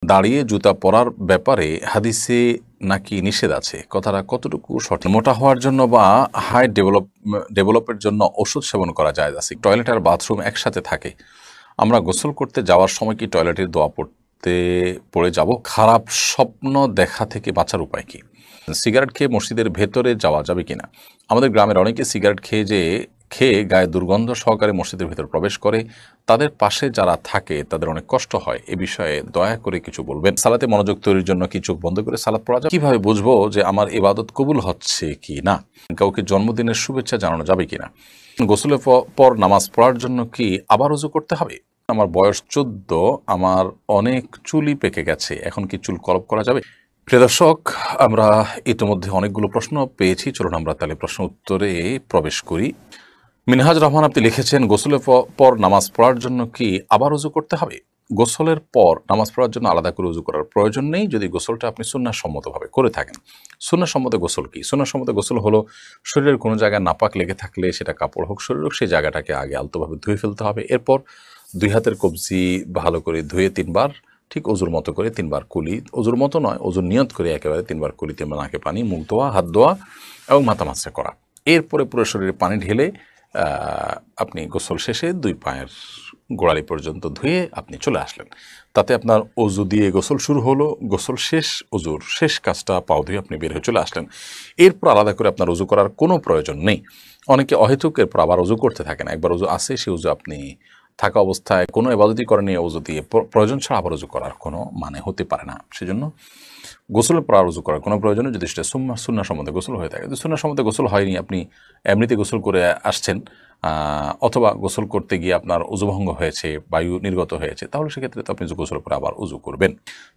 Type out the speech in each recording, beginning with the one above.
দাঁড়িয়ে জুতা পরার ব্যাপারে হাদিসে নাকি নিষেধ আছে, কথাটা কতটুকু সঠিক? মোটা হওয়ার জন্য বা হাইট ডেভেলপের জন্য ওষুধ সেবন করা যায় আছে? টয়লেট আর বাথরুম একসাথে থাকে, আমরা গোসল করতে যাওয়ার সময় কি টয়লেটের দোয়া পড়ে যাব? খারাপ স্বপ্ন দেখা থেকে বাঁচার উপায় কি? সিগারেট খেয়ে মসজিদের ভেতরে যাওয়া যাবে কিনা? আমাদের গ্রামের অনেকে সিগারেট খেয়ে গায়ে দুর্গন্ধ সহকারে মসজিদের ভেতর প্রবেশ করে, তাদের পাশে যারা থাকে তাদের অনেক কষ্ট হয়। এ বিষয়ে দয়া করে কিছু বলবেন। সালাতে মনোযোগ তৈরির জন্য কি চোখ বন্ধ করে সালাত পড়া যাবে? কিভাবে বুঝবো যে আমার ইবাদত কবুল হচ্ছে কি না? কাউকে জন্মদিনের শুভেচ্ছা জানানো যাবে কিনা? গোসলের পর নামাজ পড়ার জন্য কি আবার ওযু করতে হবে? আমার বয়স 14, আমার অনেক চুলই পেকে গেছে, এখন কি চুল কলপ করা যাবে? প্রিয় দর্শক, আমরা ইতিমধ্যে অনেকগুলো প্রশ্ন পেয়েছি, চলুন আমরা তাহলে প্রশ্ন উত্তরে প্রবেশ করি। মিনহাজ রহমান আপনি লিখেছেন, গোসলের পর নামাজ পড়ার জন্য কি আবার ওযু করতে হবে? গোসলের পর নামাজ পড়ার জন্য আলাদা করে ওযু করার প্রয়োজন নেই, যদি গোসলটা আপনি সুন্নাহসম্মতভাবে করে থাকেন। সুন্নাহসম্মত গোসল কি? সুন্নাহসম্মত গোসল হলো শরীরের কোনো জায়গায় নাপাক লেগে থাকলে, সেটা কাপড় হোক শরীর হোক, সেই জায়গাটাকে আগে আলতোভাবে ধুয়ে ফেলতে হবে। এরপর 2 হাতের কবজি ভালো করে ধুয়ে 3 বার ঠিক অজুর মতো করে 3 বার কুলি, অজুর মতো নয়, অজুর নিয়ত করে একেবারে 3 বার কুলি, 3 বার নাকে পানি, মুখ ধোয়া, হাত ধোয়া এবং মাথা মাসা করা। এরপরে পুরো শরীরে পানি ঢেলে আপনি গোসল শেষে 2 পায়ের গোড়ালি পর্যন্ত ধুয়ে আপনি চলে আসলেন। তাতে আপনার অজু দিয়ে গোসল শুরু হলো, গোসল শেষ, অজুর শেষ কাজটা পাও ধুয়ে আপনি বের হয়ে চলে আসলেন। এরপর আলাদা করে আপনার অজু করার কোনো প্রয়োজন নেই। অনেকে অহেতুক এরপর আবার অজু করতে থাকেন। একবার অজু আছে, সে অজু আপনি থাকা অবস্থায় কোনো ইবাদতই করেনি, অজু দিয়ে প্রয়োজন ছাড়া আবার অজু করার কোনো মানে হতে পারে না। সেজন্য গোসলের পর আর ওযু করার কোনো প্রয়োজন নেই, যদি সেটা সুন্নাহসম্মত গোসল হয়ে থাকে। যদি সুন্নাহসম্মত গোসল হয়নি, আপনি এমনিতে গোসল করে আসছেন, অথবা গোসল করতে গিয়ে আপনার ওযুভঙ্গ হয়েছে, বায়ু নির্গত হয়েছে, তাহলে সেক্ষেত্রে তো আপনি গোসল করে আবার ওযু করবেন।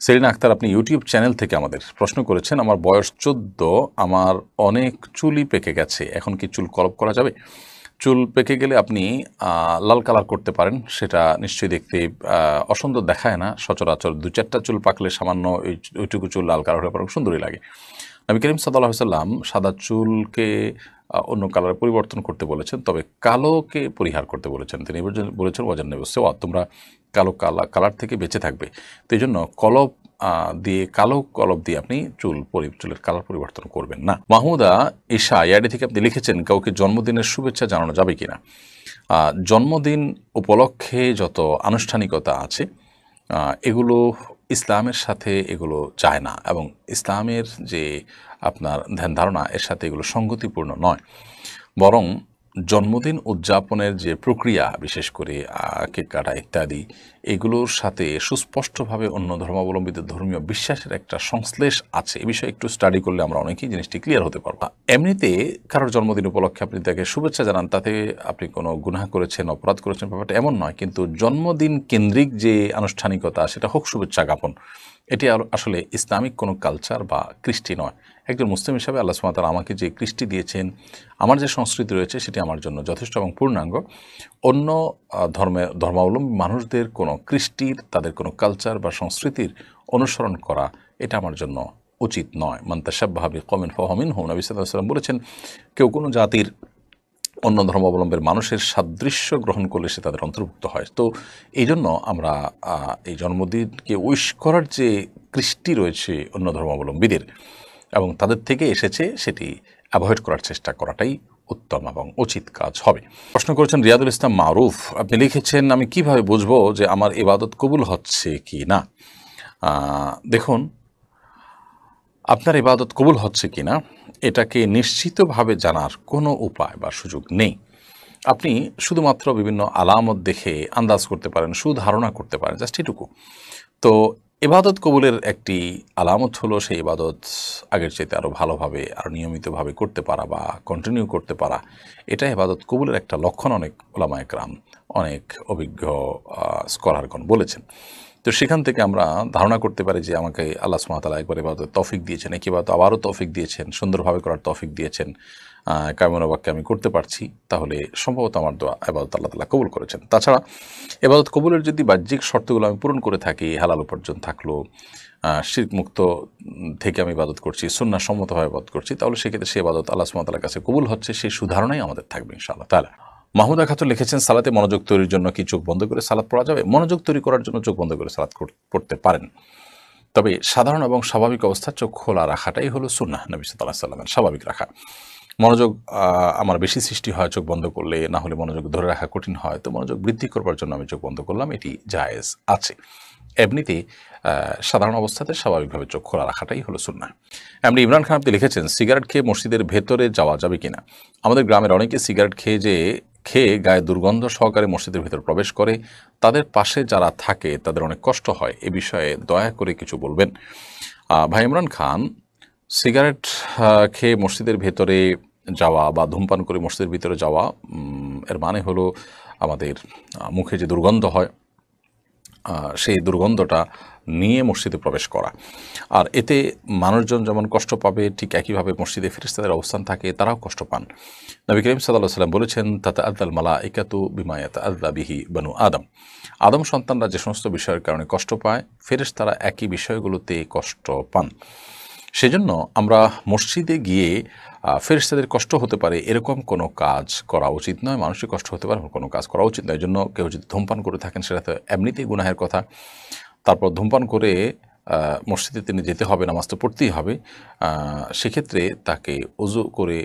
সেলিনা আক্তার আপনি ইউটিউব চ্যানেল থেকে আমাদের প্রশ্ন করেছেন, আমার বয়স 14, আমার অনেক চুলই পেকে গেছে, এখন কি চুল কলপ করা যাবে? চুল পেকে গেলে আপনি লাল কালার করতে পারেন, সেটা নিশ্চয়ই দেখতে অসুন্দর দেখায় না। সচরাচর 2-4টা চুল পাকলে সামান্য ওইটুকু চুল লাল কালার হয়ে পড়ে সুন্দরই লাগে। নবী করিম সাল্লাল্লাহু আলাইহি ওয়াসাল্লাম সাদা চুলকে অন্য কালারে পরিবর্তন করতে বলেছেন, তবে কালোকে পরিহার করতে বলেছেন। তিনি বলেছেন ওয়াজান্নাবু সাওয়াদ, তোমরা কালার থেকে বেঁচে থাকবে। তো এই জন্য কালো কলব দিয়ে আপনি চুলের কালার পরিবর্তন করবেন না। মাহমুদা ঈশা ইয়াডি থেকে আপনি লিখেছেন, কাউকে জন্মদিনের শুভেচ্ছা জানানো যাবে কিনা? জন্মদিন উপলক্ষে যত আনুষ্ঠানিকতা আছে, এগুলো ইসলামের সাথে এগুলো যায় না, এবং ইসলামের যে আপনার ধ্যান ধারণা, এর সাথে এগুলো সঙ্গতিপূর্ণ নয়। বরং জন্মদিন উদযাপনের যে প্রক্রিয়া, বিশেষ করে কেক কাটা ইত্যাদি, এগুলোর সাথে সুস্পষ্টভাবে অন্য ধর্মাবলম্বীদের ধর্মীয় বিশ্বাসের একটা সংশ্লেষ আছে। এ বিষয়ে একটু স্টাডি করলে আমরা অনেকেই জিনিসটি ক্লিয়ার হতে পারবো। এমনিতে কারোর জন্মদিন উপলক্ষে আপনি তাকে শুভেচ্ছা জানান, তাতে আপনি কোনো গুনাহ করেছেন, অপরাধ করেছেন, ব্যাপারটা এমন নয়। কিন্তু জন্মদিন কেন্দ্রিক যে আনুষ্ঠানিকতা, সেটা হোক শুভেচ্ছা জ্ঞাপন, এটি আসলে ইসলামিক কোনো কালচার বা কৃষ্টি নয়। একজন মুসলিম হিসাবে আল্লাহ সুবহানাহু ওয়া তাআলা আমাকে যে কৃষ্টি দিয়েছেন, আমার যে সংস্কৃতি রয়েছে, সেটি আমার জন্য যথেষ্ট এবং পূর্ণাঙ্গ। অন্য ধর্মাবলম্বী মানুষদের কোনো কৃষ্টির, তাদের কোনো কালচার বা সংস্কৃতির অনুসরণ করা, এটা আমার জন্য উচিত নয়। মান তাশাব্বাহা বিকওমিন ফাহুয়া মিনহুম, নবী সাল্লাল্লাহু আলাইহি ওয়াসাল্লাম বলেছেন, কেউ কোনো জাতির অন্য ধর্মাবলম্বীর মানুষের সাদৃশ্য গ্রহণ করলে সে তাদের অন্তর্ভুক্ত হয়। তো এই জন্য আমরা এই জন্মদিনকে উইশ করার যে কৃষ্টি রয়েছে অন্য ধর্মাবলম্বীদের এবং তাদের থেকে এসেছে, সেটি অ্যাভয়েড করার চেষ্টা করাটাই উত্তম এবং উচিত কাজ হবে। প্রশ্ন করেছেন রিয়াদুল ইসলাম মারুফ, আপনি লিখেছেন, আমি কিভাবে বুঝবো যে আমার ইবাদত কবুল হচ্ছে কি না? দেখুন, আপনার ইবাদত কবুল হচ্ছে কি না, এটাকে নিশ্চিতভাবে জানার কোনো উপায় বা সুযোগ নেই। আপনি শুধুমাত্র বিভিন্ন আলামত দেখে আন্দাজ করতে পারেন, সুধারণা করতে পারেন, জাস্ট এটুকু। তো ইবাদত কবুলের একটি আলামত হলো সেই ইবাদত আগের চাইতে আরও ভালোভাবে, আরও নিয়মিতভাবে করতে পারা বা কন্টিনিউ করতে পারা। এটা ইবাদত কবুলের একটা লক্ষণ, অনেক উলামায়ে কেরাম, অনেক অভিজ্ঞ স্কলারগণ বলেছেন। তো সেখান থেকে আমরা ধারণা করতে পারি যে আমাকে আল্লাহ সুবহানাহু ওয়া তাআলা একবার ইবাদত তৌফিক দিয়েছেন, এক ইবাদত আবারও তৌফিক দিয়েছেন, সুন্দরভাবে করার তৌফিক দিয়েছেন, কায়মনো বাক্যে আমি করতে পারছি, তাহলে সম্ভবত আমার ইবাদত আল্লাহ তাআলা কবুল করেছেন। তাছাড়া ইবাদত কবুলের যদি বাহ্যিক শর্তগুলো আমি পূরণ করে থাকি, হালাল উপার্জন থাকলো, শিরক মুক্ত থেকে আমি ইবাদত করছি, সুন্নাহ সম্মতভাবে ইবাদত করছি, তাহলে সেক্ষেত্রে সে ইবাদত আল্লাহ সুবহানাহু ওয়া তাআলার কাছে কবুল হচ্ছে, সেই সুধারণাই আমাদের থাকবে ইনশাআল্লাহ তাআলা। মাহমুদা খাতুন লিখেছেন, সালাতে মনোযোগ তৈরির জন্য কি চোখ বন্ধ করে সালাত পড়া যাবে? মনোযোগ তৈরি করার জন্য চোখ বন্ধ করে সালাত পড়তে পারেন। তবে সাধারণ এবং স্বাভাবিক অবস্থা চোখ খোলা রাখাটাই হলো সুন্নাহ নবী সাল্লাল্লাহু আলাইহি ওয়াসাল্লামের, স্বাভাবিক রাখা। মনোযোগ আমার বেশি সৃষ্টি হয় চোখ বন্ধ করলে, না হলে মনোযোগ ধরে রাখা কঠিন হয়, তো মনোযোগ বৃদ্ধি করবার জন্য আমি চোখ বন্ধ করলাম, এটি জায়েজ আছে। এমনিতে সাধারণ অবস্থাতে স্বাভাবিকভাবে চোখ খোলা রাখাটাই হলো সুন্নাহ। এমনি ইমরান খান আপনি লিখেছেন, সিগারেট খেয়ে মসজিদের ভেতরে যাওয়া যাবে কিনা? আমাদের গ্রামের অনেকে সিগারেট খেয়ে গায়ে দুর্গন্ধ সহকারে মসজিদের ভেতর প্রবেশ করে, তাদের পাশে যারা থাকে তাদের অনেক কষ্ট হয়, এ বিষয়ে দয়া করে কিছু বলবেন। ভাই ইমরান খান, সিগারেট খেয়ে মসজিদের ভেতরে যাওয়া বা ধূমপান করে মসজিদের ভিতরে যাওয়া, এর মানে হলো আমাদের মুখে যে দুর্গন্ধ হয় সেই দুর্গন্ধটা নিয়ে মসজিদে প্রবেশ করা। আর এতে মানুষজন যেমন কষ্ট পাবে, ঠিক একইভাবে মসজিদে ফেরেশতাদের অবস্থান থাকে, তারাও কষ্ট পান। নবী করিম সাল্লাল্লাহু আলাইহি ওয়াসাল্লাম বলেছেন, তাতাআদ্দাল মালাইকাতু বিমা ইয়াতাআদ্দা বিহি বানু আদম। আদম সন্তানরা যে সমস্ত বিষয়ের কারণে কষ্ট পায়, ফেরেশতারা একই বিষয়গুলোতে কষ্ট পান। সেজন্য আমরা মসজিদে গিয়ে ফেরেশতাদের কষ্ট হতে পারে এরকম কোনো কাজ করা উচিত নয়, মানুষের কষ্ট হতে পারে কোনো কাজ করা উচিত নয়। এই জন্য কেউ যদি ধূমপান করে থাকেন, সেটা তো এমনিতেই গুনাহের কথা। তারপর ধূমপান করে মসজিদে তিনি যেতে হবে, নামাজ তো পড়তেই হবে। সেক্ষেত্রে তাকে ওযু করে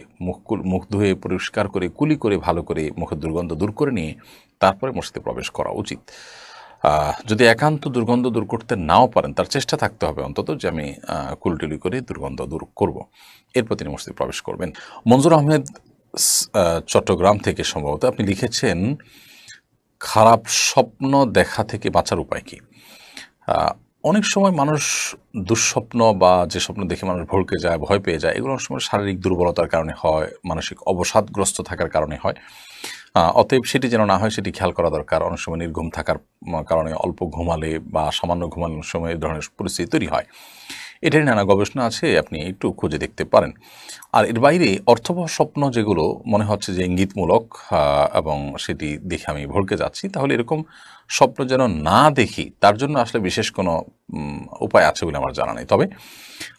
মুখ ধুয়ে পরিষ্কার করে কুলি করে ভালো করে মুখের দুর্গন্ধ দূর করে নিয়ে তারপরে মসজিদে প্রবেশ করা উচিত। যদি একান্ত দুর্গন্ধ দূর করতে নাও পারেন, তার চেষ্টা থাকতে হবে অন্তত যে আমি কুলটুলি করে দুর্গন্ধ দূর করব, এরপর তিনি মসজিদে প্রবেশ করবেন। মনজুর আহমেদ চট্টগ্রাম থেকে সম্ভবত আপনি লিখেছেন, খারাপ স্বপ্ন দেখা থেকে বাঁচার উপায় কী? অনেক সময় মানুষ দুঃস্বপ্ন বা যে স্বপ্ন দেখে মানুষ ভড়কে যায়, ভয় পেয়ে যায়, এগুলো অনেক সময় শারীরিক দুর্বলতার কারণে হয়, মানসিক অবসাদগ্রস্ত থাকার কারণে হয়। অতএব সেটি যেন না হয় সেটি খেয়াল করা দরকার। অনেক সময় নির্ঘুম থাকার কারণে অল্প ঘুমালে বা সামান্য ঘুমানোর সময় এই ধরনের পরিস্থিতি তৈরি হয়। এটারই নানা গবেষণা আছে, আপনি একটু খুঁজে দেখতে পারেন। আর এর বাইরে অর্থবহ স্বপ্ন যেগুলো মনে হচ্ছে যে ইঙ্গিতমূলক এবং সেটি দেখে আমি ভড়কে যাচ্ছি, তাহলে এরকম স্বপ্ন যেন না দেখি, তার জন্য আসলে বিশেষ কোনো উপায় আছে বলে আমার জানা নেই। তবে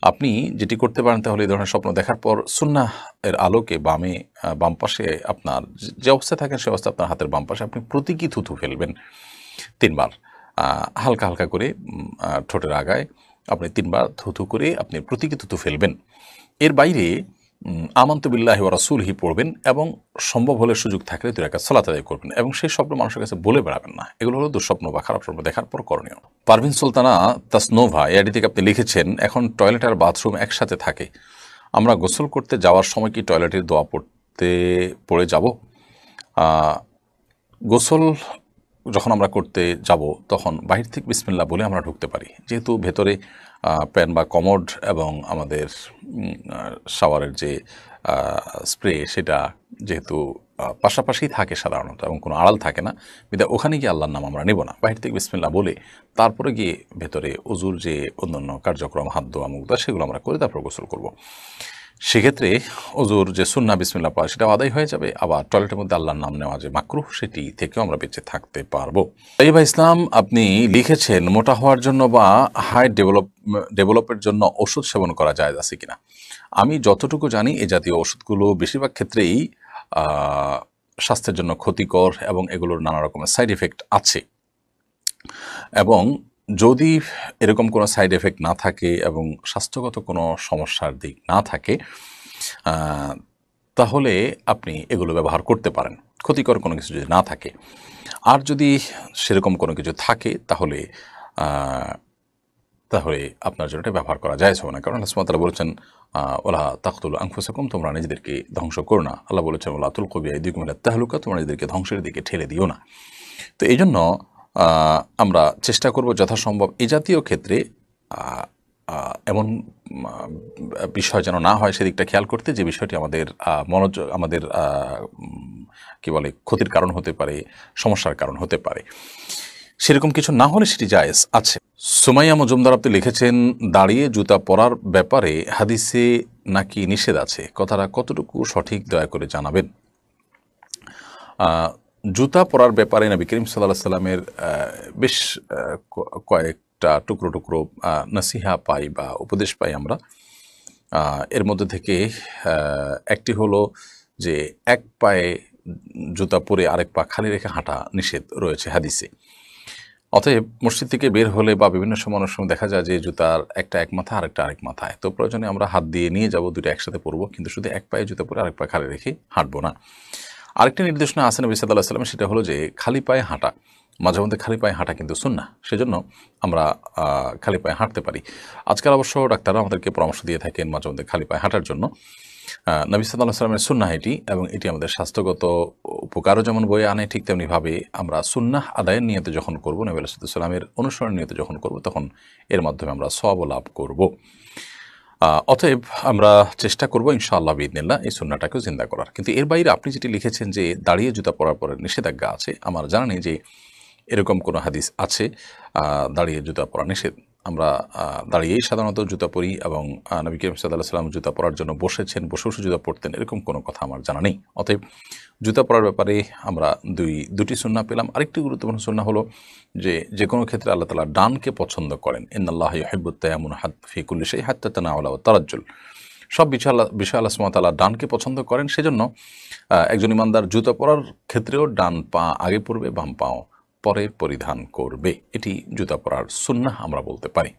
আপনি যেটি করতে পারেন, তাহলে এই ধরনের স্বপ্ন দেখার পর সুন্নাহ এর আলোকে বাম পাশে আপনার যে অবস্থায় থাকেন, সে অবস্থায় আপনার হাতের বাম পাশে আপনি প্রতীকী থুথু ফেলবেন ৩ বার। হালকা হালকা করে ঠোঁটের আগায় আপনি ৩ বার থুথু করে আপনি প্রতীকী থুথু ফেলবেন। এর বাইরে আমানতু বিল্লাহি ওয়া রাসূলিহি পড়বেন এবং সম্ভব হলে সুযোগ থাকলে ২ রাকাত সালাত আদায় করবেন এবং সেই স্বপ্ন মানুষের কাছে বলে বেড়াবেন না। এগুলো হলো দুঃস্বপ্ন বা খারাপ স্বপ্ন দেখার পর করণীয়। পারভিন সুলতানা তাসনোভা এআইডি থেকে আপনি লিখেছেন, এখন টয়লেট আর বাথরুম একসাথে থাকে, আমরা গোসল করতে যাওয়ার সময় কি টয়লেটের দোয়া পড়ে যাব? গোসল যখন আমরা করতে যাব, তখন বাহির থেকে বিসমিল্লাহ বলে আমরা ঢুকতে পারি, যেহেতু ভেতরে প্যান বা কমোড এবং আমাদের শাওয়ারের যে স্প্রে, সেটা যেহেতু পাশাপাশি থাকে সাধারণত এবং কোনো আড়াল থাকে না, বিধায় ওখানে গিয়ে আল্লাহর নাম আমরা নেব না। বাহির থেকে বিসমিল্লাহ বলে তারপরে গিয়ে ভেতরে ওযুর যে অন্যান্য কার্যক্রম, হাত ধোয়া, মুখ ধোয়া, সেগুলো আমরা করে তারপর গোসল করব। সেক্ষেত্রে ওযুর যে সুন্নাহ বিসমিল্লাহ পড়া, সেটাও আদায় হয়ে যাবে। আবার টয়লেটের মধ্যে আল্লাহর নাম নেওয়া যে মাকরুহ, সেটি থেকেও আমরা বেঁচে থাকতে পারবো। তাইবা ইসলাম আপনি লিখেছেন, মোটা হওয়ার জন্য বা হাইট ডেভেলপের জন্য ওষুধ সেবন করা যায় আছে কিনা? আমি যতটুকু জানি, এই জাতীয় ওষুধগুলো বেশিরভাগ ক্ষেত্রেই স্বাস্থ্যের জন্য ক্ষতিকর এবং এগুলোর নানা রকমের সাইড এফেক্ট আছে। এবং যদি এরকম কোনো সাইড এফেক্ট না থাকে এবং স্বাস্থ্যগত কোনো সমস্যার দিক না থাকে, তাহলে আপনি এগুলো ব্যবহার করতে পারেন, ক্ষতিকর কোনো কিছু যদি না থাকে। আর যদি সেরকম কোনো কিছু থাকে, তাহলে আপনার জন্য এটা ব্যবহার করা যায় হবে না। কারণ আল্লাহ সুবহানাহু ওয়া তাআলা বলেছেন, ওয়ালা তাকতুলু আনফুসাকুম, তোমরা নিজেদেরকে ধ্বংস করো না। আল্লাহ বলেছেন, ওয়ালা তুলকু বিআইদিকুম ইলা তাহলুকা, তোমরা নিজেদেরকে ধ্বংসের দিকে ঠেলে দিও না। তো এই জন্য আমরা চেষ্টা করব যথাসম্ভব এই জাতীয় ক্ষেত্রে এমন বিষয় যেন না হয়, সেদিকটা খেয়াল করতে, যে বিষয়টি আমাদের কি বলে, ক্ষতির কারণ হতে পারে, সমস্যার কারণ হতে পারে। সেরকম কিছু না হলে সেটি জায়েজ আছে। সুমাইয়া মজুমদার আপনি লিখেছেন, দাঁড়িয়ে জুতা পরার ব্যাপারে হাদিসে নাকি নিষেধ আছে, কথাটা কতটুকু সঠিক দয়া করে জানাবেন। জুতা পরার ব্যাপারে নবী করিম সাল্লাল্লাহু আলাইহি সাল্লামের বেশ কয়েকটা টুকরো টুকরো নসিহা পাই বা উপদেশ পাই আমরা। এর মধ্যে থেকে একটি হলো যে, এক পায়ে জুতা পরে আরেক পা খালি রেখে হাঁটা নিষেধ রয়েছে হাদিসে। অতএব মসজিদ থেকে বের হলে বা বিভিন্ন সময় অনেক সময় দেখা যায় যে জুতার একটা এক মাথা আরেকটা আরেক মাথায়, তো প্রয়োজনে আমরা হাত দিয়ে নিয়ে যাব, দুটো একসাথে পরবো, কিন্তু শুধু এক পায়ে জুতা পরে আরেক পায়ে খালি রেখে হাঁটবো না। আরেকটি নির্দেশনা আছে নবী সাল্লাল্লাহু আলাইহি ওয়াসাল্লাম, সেটা হলো যে খালি পায়ে হাঁটা, মাঝে মধ্যে খালি পায়ে হাঁটা কিন্তু সুন্নাহ, সেজন্য আমরা খালি পায়ে হাঁটতে পারি। আজকাল অবশ্য ডাক্তাররা আমাদেরকে পরামর্শ দিয়ে থাকেন মাঝে মধ্যে খালি পায়ে হাঁটার জন্য। নবী সাল্লাল্লাহু আলাইহি ওয়াসাল্লামের সুন্নাহ এটি, এবং এটি আমাদের স্বাস্থ্যগত উপকারও যেমন বয়ে আনে, ঠিক তেমনিভাবে আমরা সুন্নাহ আদায়ের নিয়তে যখন করবো, নবী সাল্লাল্লাহু আলাইহি ওয়াসাল্লামের অনুসরণ নিয়তে যখন করব, তখন এর মাধ্যমে আমরা সওয়াব লাভ করব। অতএব আমরা চেষ্টা করব ইনশাআল্লাহ বিইذনিল্লাহ এই সুন্নাহটাকেও জিন্দা করার। কিন্তু এর বাইরে আপনি যেটি লিখেছেন যে দাঁড়িয়ে জুতা পরার পরে নিষেধাজ্ঞা আছে, আমার জানা নেই যে এরকম কোনো হাদিস আছে দাঁড়িয়ে জুতা পরা নিষেধ। আমরা দাঁড়িয়েই সাধারণত জুতা পরি, এবং নবী করিম সাল্লাল্লাহু আলাইহি ওয়াসাল্লাম জুতা পরার জন্য বসেছেন, বসে বসে জুতা পরতেন, এরকম কোনো কথা আমার জানা নেই। অতএব জুতা পরার ব্যাপারে আমরা দুটি সুন্নাহ পেলাম। আরেকটি গুরুত্বপূর্ণ সুন্নাহ হলো যে কোনো ক্ষেত্রে আল্লাহ তাআলা ডানকে পছন্দ করেন। ইন্নাল্লাহা ইউহিব্বুত তায়াম্মুন ফি কুল্লি শাইইন হাত্তা তানাউলা ওয়াত তারাজ্জুল। সব বিষয় আল্লাহ সুবহানাহু ওয়া তাআলা ডানকে পছন্দ করেন, সেজন্য একজন ইমানদার জুতা পরার ক্ষেত্রেও ডান পা আগে পরবে, বাম পাও পরে পরিধান করবে। এটি জুতা পরার সুন্নাহ আমরা বলতে পারি।